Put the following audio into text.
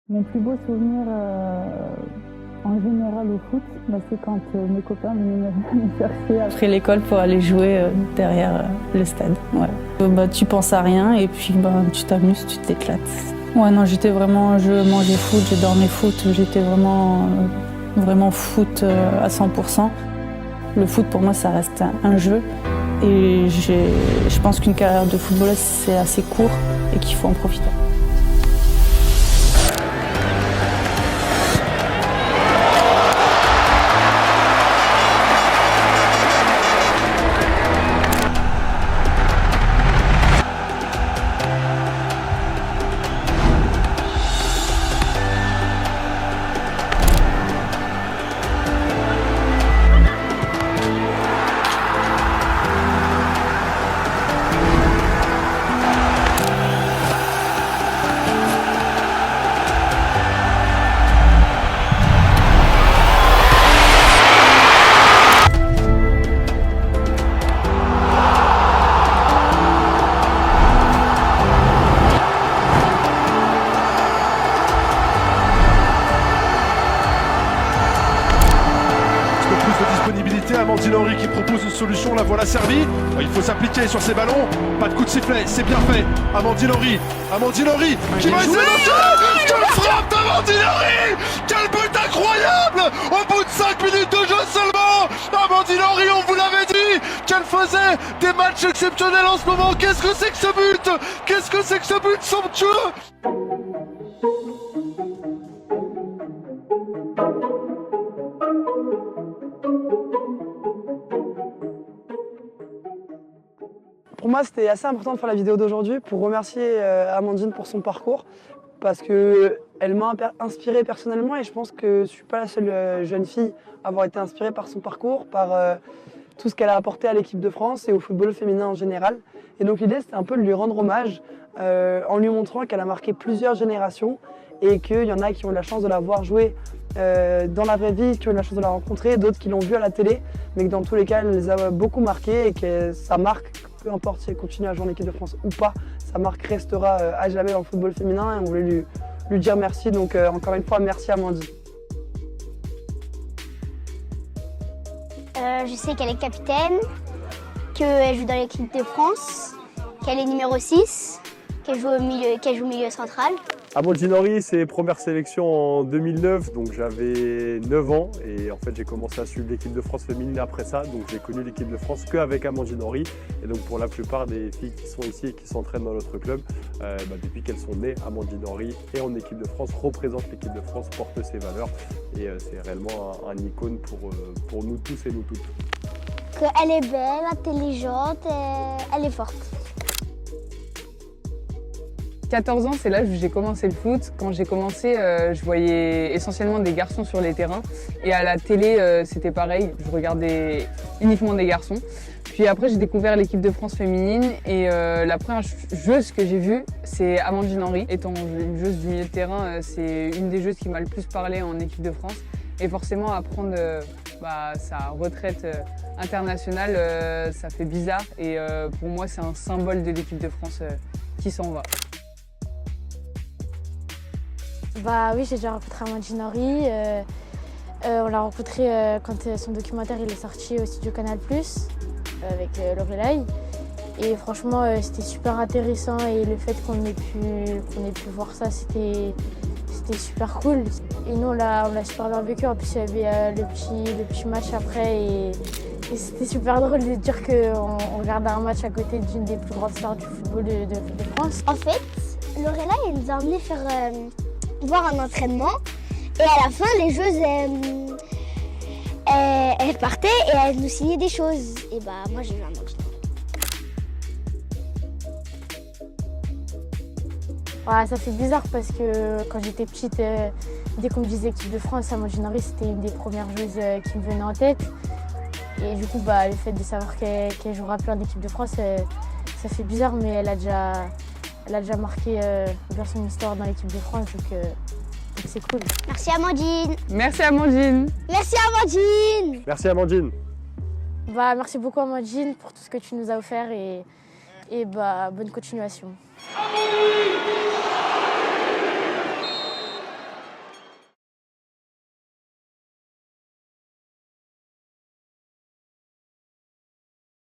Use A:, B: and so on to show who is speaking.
A: Mon plus beau souvenir en général au foot, c'est quand mes copains venaient me chercher après l'école pour aller jouer derrière le stade. Ouais. Tu penses à rien et puis tu t'amuses, tu t'éclates. Ouais, non, je mangeais foot, je dormais foot, j'étais vraiment foot à 100%. Le foot pour moi ça reste un jeu et je pense qu'une carrière de footballeuse c'est assez court et qu'il faut en profiter.
B: Amandine Henry qui propose une solution, la voilà servie. Il faut s'appliquer sur ces ballons. Pas de coup de sifflet, c'est bien fait. Amandine Henry qui va essayer de quelle frappe d'Amandine Henry. Quel but incroyable. Au bout de 5 minutes de jeu seulement, Amandine Henry, on vous l'avait dit qu'elle faisait des matchs exceptionnels en ce moment. Qu'est-ce que c'est que ce but? Qu'est-ce que c'est que ce but somptueux?
C: Pour moi, c'était assez important de faire la vidéo d'aujourd'hui pour remercier Amandine pour son parcours parce qu'elle m'a inspiré personnellement et je pense que je ne suis pas la seule jeune fille à avoir été inspirée par son parcours, par tout ce qu'elle a apporté à l'équipe de France et au football féminin en général. Et donc l'idée, c'était un peu de lui rendre hommage en lui montrant qu'elle a marqué plusieurs générations et qu'il y en a qui ont eu la chance de la voir jouer dans la vraie vie, qui ont eu la chance de la rencontrer, d'autres qui l'ont vue à la télé, mais que dans tous les cas, elle les a beaucoup marqués et que sa marque, peu importe si elle continue à jouer en équipe de France ou pas, sa marque restera à jamais dans le football féminin et on voulait lui dire merci. Donc encore une fois, merci Amandine.
D: Je sais qu'elle est capitaine, qu'elle joue dans l'équipe de France, qu'elle est numéro 6, qu'elle joue milieu central.
E: Amandine Henry, c'est première sélection en 2009, donc j'avais 9 ans et en fait j'ai commencé à suivre l'équipe de France féminine après ça, donc j'ai connu l'équipe de France qu'avec Amandine Henry et donc pour la plupart des filles qui sont ici et qui s'entraînent dans notre club, depuis qu'elles sont nées, Amandine Henry est en équipe de France, représente l'équipe de France, porte ses valeurs et c'est réellement un icône pour nous tous et nous toutes.
D: Qu'elle est belle, intelligente et elle est forte.
F: 14 ans, c'est l'âge où j'ai commencé le foot. Quand j'ai commencé, je voyais essentiellement des garçons sur les terrains. Et à la télé, c'était pareil, je regardais uniquement des garçons. Puis après, j'ai découvert l'équipe de France féminine et la première joueuse que j'ai vue, c'est Amandine Henry. Étant une joueuse du milieu de terrain, c'est une des joueuses qui m'a le plus parlé en équipe de France. Et forcément, à prendre sa retraite internationale, ça fait bizarre. Et pour moi, c'est un symbole de l'équipe de France qui s'en va.
G: Oui, j'ai déjà rencontré Amandine Henry. On l'a rencontrée quand son documentaire il est sorti au studio Canal+, avec Lorelai. Et franchement, c'était super intéressant et le fait qu'on ait pu voir ça, c'était super cool. Et nous, on l'a super bien vécu. En plus, il y avait le petit match après et c'était super drôle de dire qu'on regardait un match à côté d'une des plus grandes stars du football de France.
D: En fait, Lorelai, elle nous a emmenés voir un entraînement et à la fin les joueuses elles partaient et elles nous signaient des choses et moi j'ai eu un match.
G: Ça fait bizarre parce que quand j'étais petite, dès qu'on me disait équipe de France, Amandine Henry c'était une des premières joueuses qui me venait en tête et du coup le fait de savoir qu'elle jouera plus en équipe de France, ça fait bizarre, mais elle a déjà marqué bien son histoire dans l'équipe de France, donc c'est cool.
D: Merci Amandine.
F: Merci Amandine.
D: Merci Amandine.
E: Merci Amandine.
G: Merci beaucoup Amandine pour tout ce que tu nous as offert et bonne continuation.
B: Amandine